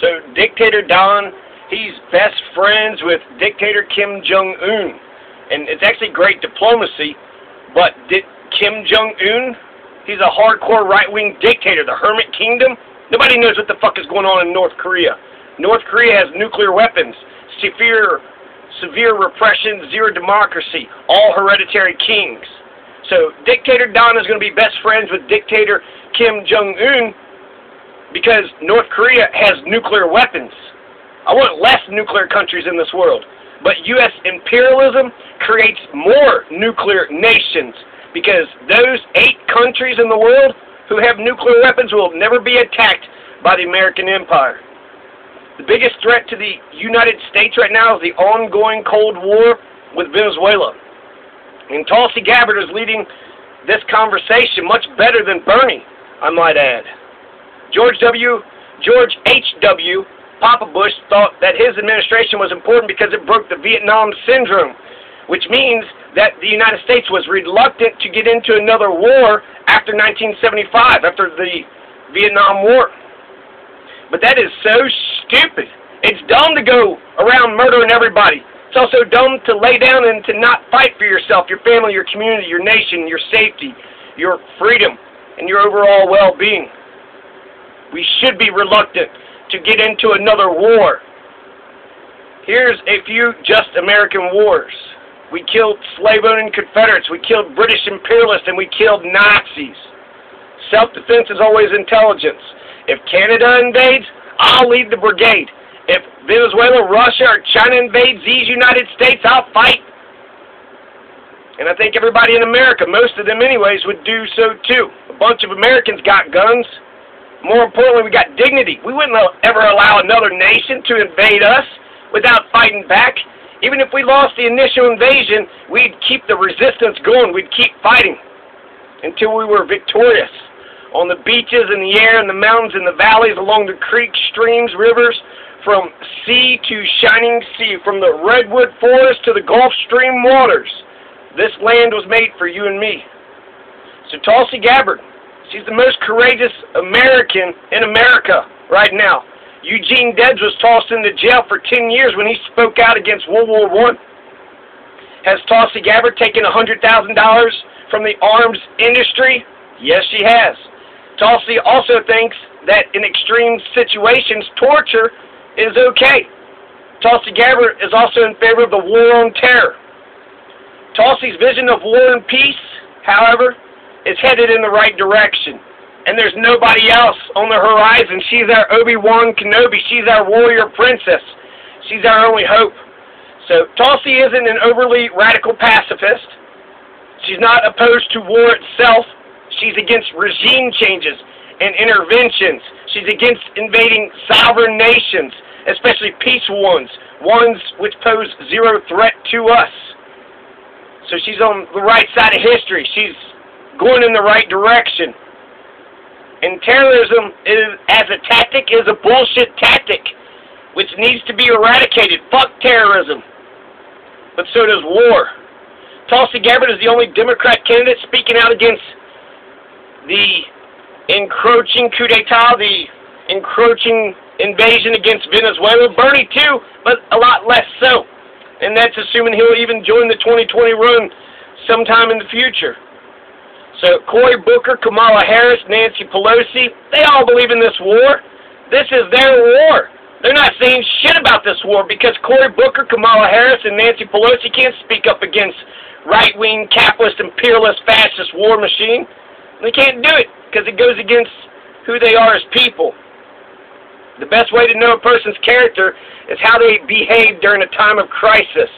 So Dictator Don, he's best friends with Dictator Kim Jong-un. And it's actually great diplomacy, but Kim Jong-un, he's a hardcore right-wing dictator, the Hermit Kingdom. Nobody knows what the fuck is going on in North Korea. North Korea has nuclear weapons, severe repression, zero democracy, all hereditary kings. So Dictator Don is going to be best friends with Dictator Kim Jong-un because North Korea has nuclear weapons. I want less nuclear countries in this world. But U.S. imperialism creates more nuclear nations because those 8 countries in the world who have nuclear weapons will never be attacked by the American empire. The biggest threat to the United States right now is the ongoing Cold War with Venezuela. And Tulsi Gabbard is leading this conversation much better than Bernie, I might add. George H.W. Papa Bush thought that his administration was important because it broke the Vietnam Syndrome, which means that the United States was reluctant to get into another war after 1975, after the Vietnam War. But that is so stupid. It's dumb to go around murdering everybody. It's also dumb to lay down and to not fight for yourself, your family, your community, your nation, your safety, your freedom, and your overall well-being. We should be reluctant to get into another war. Here's a few just American wars. We killed slave-owning Confederates, we killed British imperialists, and we killed Nazis. Self-defense is always intelligence. If Canada invades, I'll lead the brigade. If Venezuela, Russia, or China invades these United States, I'll fight. And I think everybody in America, most of them anyways, would do so too. A bunch of Americans got guns. More importantly, we got dignity. We wouldn't ever allow another nation to invade us without fighting back. Even if we lost the initial invasion, we'd keep the resistance going. We'd keep fighting until we were victorious. On the beaches, in the air, in the mountains, in the valleys, along the creeks, streams, rivers, from sea to shining sea, from the redwood forest to the Gulf Stream waters. This land was made for you and me. So Tulsi Gabbard, she's the most courageous American in America right now. Eugene Debs was tossed into jail for 10 years when he spoke out against World War I. Has Tulsi Gabbard taken $100,000 from the arms industry? Yes, she has. Tulsi also thinks that in extreme situations, torture is okay. Tulsi Gabbard is also in favor of the war on terror. Tulsi's vision of war and peace, however, is headed in the right direction. And there's nobody else on the horizon. She's our Obi-Wan Kenobi. She's our warrior princess. She's our only hope. So Tulsi isn't an overly radical pacifist. She's not opposed to war itself. She's against regime changes and interventions. She's against invading sovereign nations, especially peaceful ones which pose zero threat to us. So she's on the right side of history. She's going in the right direction. And terrorism, as a tactic, is a bullshit tactic, which needs to be eradicated. Fuck terrorism. But so does war. Tulsi Gabbard is the only Democrat candidate speaking out against the encroaching coup d'etat, the encroaching invasion against Venezuela. Bernie too, but a lot less so. And that's assuming he'll even join the 2020 run sometime in the future. So Cory Booker, Kamala Harris, Nancy Pelosi, they all believe in this war. This is their war. They're not saying shit about this war because Cory Booker, Kamala Harris, and Nancy Pelosi can't speak up against right-wing, capitalist, imperialist, fascist war machine. They can't do it because it goes against who they are as people. The best way to know a person's character is how they behave during a time of crisis.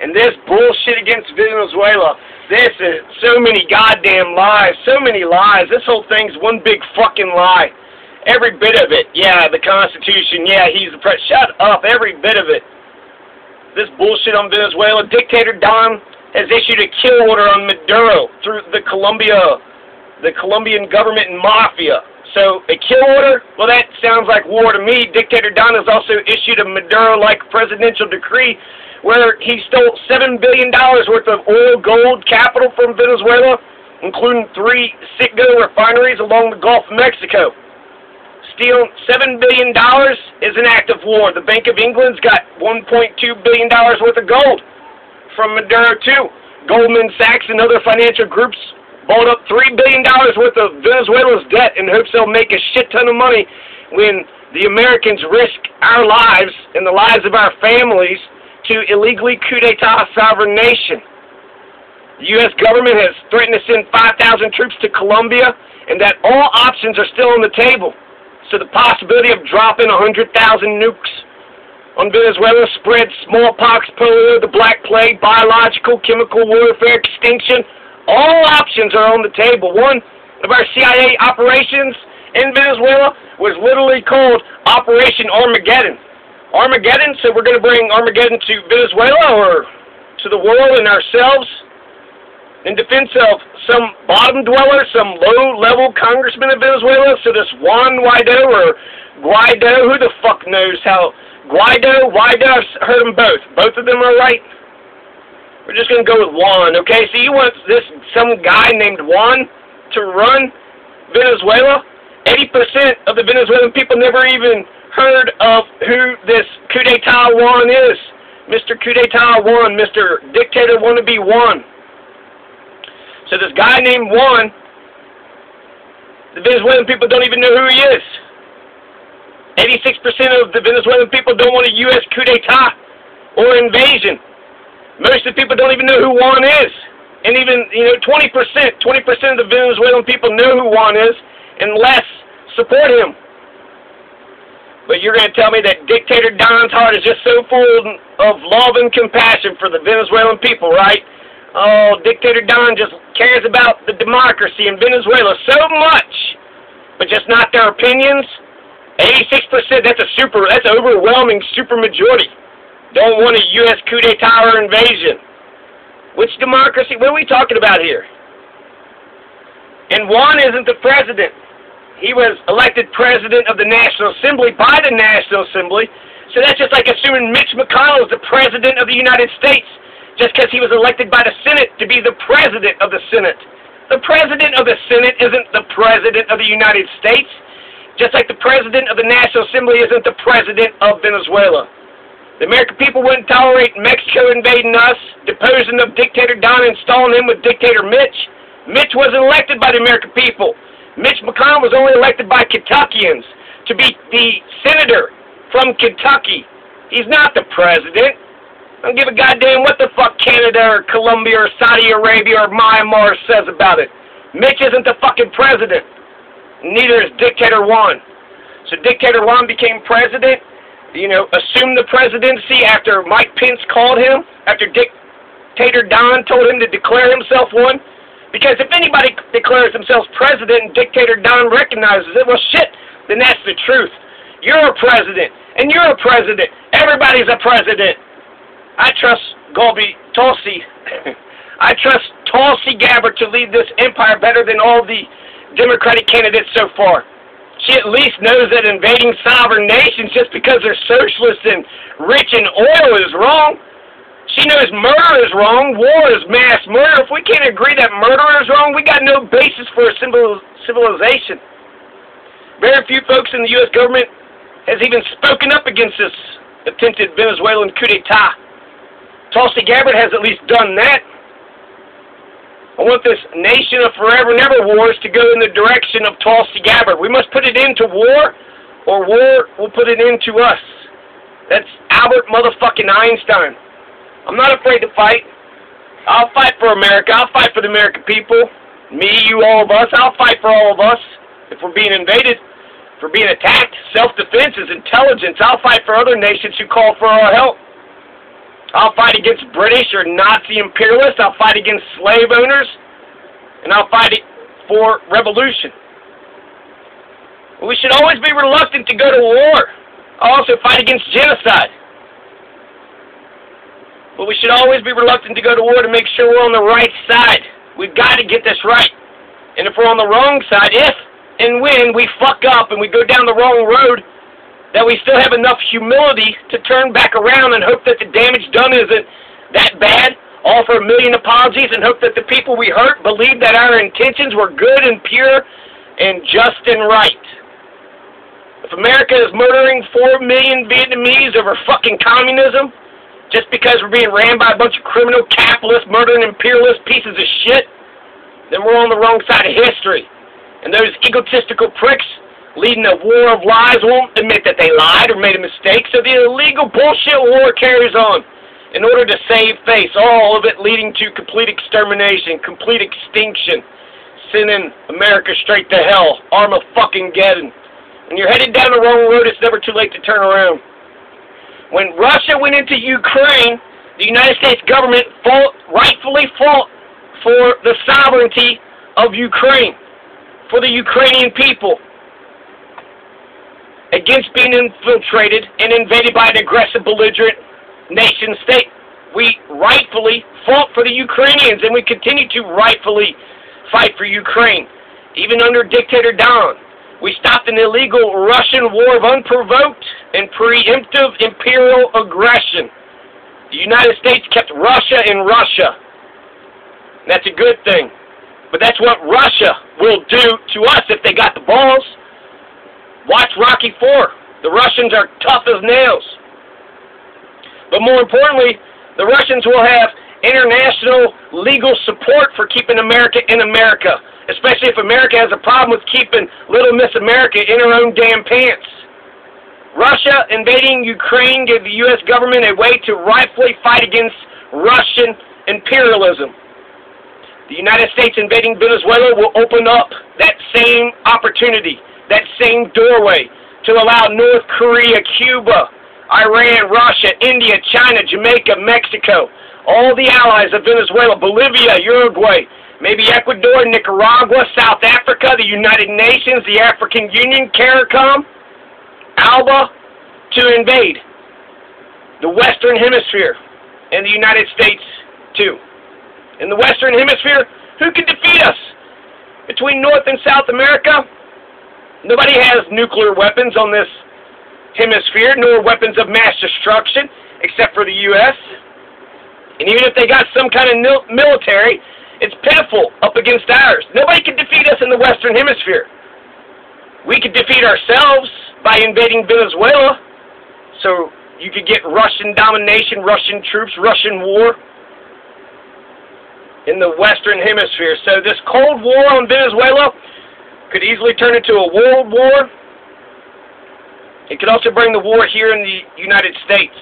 And this bullshit against Venezuela, this is so many goddamn lies, so many lies. This whole thing's one big fucking lie. Every bit of it. Yeah, the Constitution. Yeah, he's the president. Shut up. Every bit of it. This bullshit on Venezuela. Dictator Don has issued a kill order on Maduro through the Colombian government and mafia. So, a kill order? Well, that sounds like war to me. Dictator Don has also issued a Maduro-like presidential decree where he stole $7 billion worth of oil, gold, capital from Venezuela, including 3 Citgo refineries along the Gulf of Mexico. stealing $7 billion is an act of war. The Bank of England's got $1.2 billion worth of gold from Maduro too. Goldman Sachs and other financial groups bought up $3 billion worth of Venezuela's debt in hopes they'll make a shit ton of money when the Americans risk our lives and the lives of our families to illegally coup d'etat a sovereign nation. The U.S. government has threatened to send 5,000 troops to Colombia, and that all options are still on the table. So the possibility of dropping 100,000 nukes on Venezuela spreads smallpox, polio, the Black Plague, biological, chemical warfare, extinction. All options are on the table. One of our CIA operations in Venezuela was literally called Operation Armageddon. Armageddon, so we're going to bring Armageddon to Venezuela or to the world and ourselves in defense of some bottom dweller, some low-level congressman of Venezuela. So this Juan Guaido or Guaido, who the fuck knows how, Guaido, I've heard them both. Both of them are right. We're just going to go with Juan, okay? So you want some guy named Juan to run Venezuela? 80% of the Venezuelan people never even heard of who this coup d'etat Juan is. Mr. Coup d'etat Juan, Mr. Dictator wannabe Juan. So this guy named Juan, the Venezuelan people don't even know who he is. 86% of the Venezuelan people don't want a U.S. coup d'etat or invasion. Most of the people don't even know who Juan is. And even, 20% of the Venezuelan people know who Juan is and less support him. But you're going to tell me that Dictator Don's heart is just so full of love and compassion for the Venezuelan people, right? Oh, Dictator Don just cares about the democracy in Venezuela so much, but just not their opinions. 86%, that's an overwhelming super majority. Don't want a U.S. coup d'etat or invasion. Which democracy? What are we talking about here? And Juan isn't the president. He was elected president of the National Assembly by the National Assembly, so that's just like assuming Mitch McConnell is the president of the United States, just because he was elected by the Senate to be the president of the Senate. The president of the Senate isn't the president of the United States, just like the president of the National Assembly isn't the president of Venezuela. The American people wouldn't tolerate Mexico invading us, deposing of Dictator Don and installing him with Dictator Mitch. Mitch wasn't elected by the American people. Mitch McConnell was only elected by Kentuckians to be the senator from Kentucky. He's not the president. I don't give a goddamn what the fuck Canada or Colombia or Saudi Arabia or Myanmar says about it. Mitch isn't the fucking president. Neither is Dictator Juan. So Dictator Juan became president, assumed the presidency after Mike Pence called him, after Dictator Don told him to declare himself one. Because if anybody declares themselves president and Dictator Don recognizes it, well shit, then that's the truth. You're a president, and you're a president. Everybody's a president. I trust Tulsi. I trust Tulsi Gabbard to lead this empire better than all the Democratic candidates so far. She at least knows that invading sovereign nations just because they're socialist and rich in oil is wrong. She knows murder is wrong. War is mass murder. If we can't agree that murder is wrong, we got no basis for a civilization. Very few folks in the U.S. government has even spoken up against this attempted Venezuelan coup d'etat. Tulsi Gabbard has at least done that. I want this nation of forever never wars to go in the direction of Tulsi Gabbard. We must put it into war, or war will put it into us. That's Albert motherfucking Einstein. I'm not afraid to fight. I'll fight for America. I'll fight for the American people. Me, you, all of us. I'll fight for all of us. If we're being invaded, if we're being attacked, self-defense is intelligence. I'll fight for other nations who call for our help. I'll fight against British or Nazi imperialists. I'll fight against slave owners. And I'll fight for revolution. We should always be reluctant to go to war. I'll also fight against genocide. But we should always be reluctant to go to war to make sure we're on the right side. We've got to get this right. And if we're on the wrong side, if and when we fuck up and we go down the wrong road, that we still have enough humility to turn back around and hope that the damage done isn't that bad, offer a million apologies, and hope that the people we hurt believe that our intentions were good and pure and just and right. if America is murdering 4 million Vietnamese over fucking communism, just because we're being ran by a bunch of criminal, capitalist, murdering, imperialist pieces of shit, then we're on the wrong side of history. And those egotistical pricks leading a war of lies won't admit that they lied or made a mistake, so the illegal bullshit war carries on in order to save face, all of it leading to complete extermination, complete extinction, sending America straight to hell, Armageddon. When you're headed down the wrong road, it's never too late to turn around. When Russia went into Ukraine, the United States government rightfully fought for the sovereignty of Ukraine, for the Ukrainian people, against being infiltrated and invaded by an aggressive, belligerent nation state. We rightfully fought for the Ukrainians, and we continue to rightfully fight for Ukraine, even under dictator Don. We stopped an illegal Russian war of unprovoked and preemptive imperial aggression. The United States kept Russia in Russia. That's a good thing. But that's what Russia will do to us if they got the balls. Watch Rocky IV. The Russians are tough as nails. But more importantly, the Russians will have international legal support for keeping America in America, especially if America has a problem with keeping Little Miss America in her own damn pants. Russia invading Ukraine gave the U.S. government a way to rightfully fight against Russian imperialism. The United States invading Venezuela will open up that same opportunity, that same doorway, to allow North Korea, Cuba, Iran, Russia, India, China, Jamaica, Mexico, all the allies of Venezuela, Bolivia, Uruguay, maybe Ecuador, Nicaragua, South Africa, the United Nations, the African Union, CARICOM, ALBA, to invade the Western Hemisphere and the United States, too. In the Western Hemisphere, who can defeat us? Between North and South America, nobody has nuclear weapons on this hemisphere, nor weapons of mass destruction, except for the U.S., and even if they got some kind of military, it's pitiful up against ours. Nobody can defeat us in the Western Hemisphere. We could defeat ourselves by invading Venezuela, so you could get Russian domination, Russian troops, Russian war in the Western Hemisphere. So this Cold War on Venezuela could easily turn into a world war. It could also bring the war here in the United States.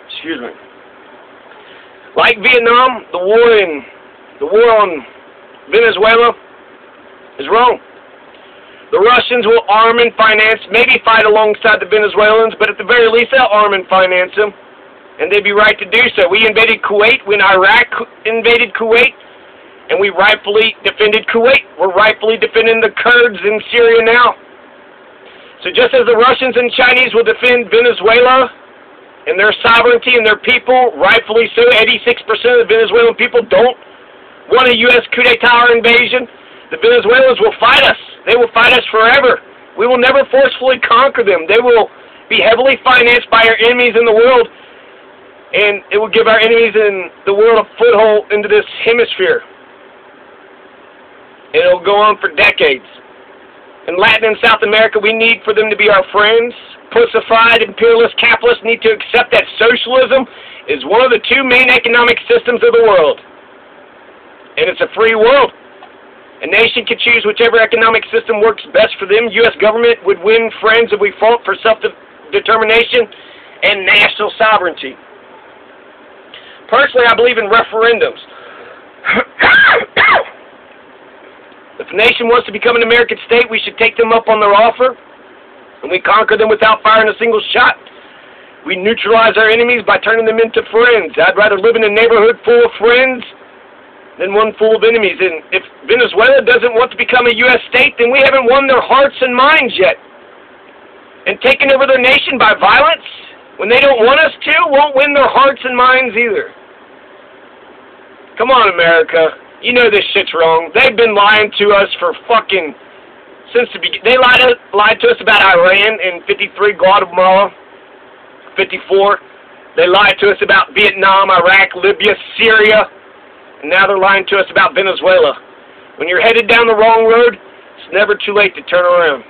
Excuse me. Like Vietnam, the war on Venezuela is wrong. The Russians will arm and finance, maybe fight alongside the Venezuelans, but at the very least they'll arm and finance them, and they'd be right to do so. We invaded Kuwait when Iraq invaded Kuwait, and we rightfully defended Kuwait. We're rightfully defending the Kurds in Syria now. So just as the Russians and Chinese will defend Venezuela and their sovereignty and their people, rightfully so, 86% of the Venezuelan people don't want a U.S. coup d'etat invasion. The Venezuelans will fight us. They will fight us forever. We will never forcefully conquer them. They will be heavily financed by our enemies in the world, and it will give our enemies in the world a foothold into this hemisphere. And it will go on for decades. In Latin and South America, we need for them to be our friends. Pussified imperialist capitalists need to accept that socialism is one of the two main economic systems of the world. And it's a free world. A nation can choose whichever economic system works best for them. U.S. government would win friends if we fought for self-determination and national sovereignty. Personally, I believe in referendums. If a nation wants to become an American state, we should take them up on their offer, and we conquer them without firing a single shot. We neutralize our enemies by turning them into friends. I'd rather live in a neighborhood full of friends than one full of enemies. And if Venezuela doesn't want to become a U.S. state, then we haven't won their hearts and minds yet. And taking over their nation by violence, when they don't want us to, won't win their hearts and minds either. Come on, America. You know this shit's wrong. They've been lying to us for fucking since the beginning. They lied to us about Iran in 53, Guatemala, 54. They lied to us about Vietnam, Iraq, Libya, Syria, and now they're lying to us about Venezuela. When you're headed down the wrong road, It's never too late to turn around.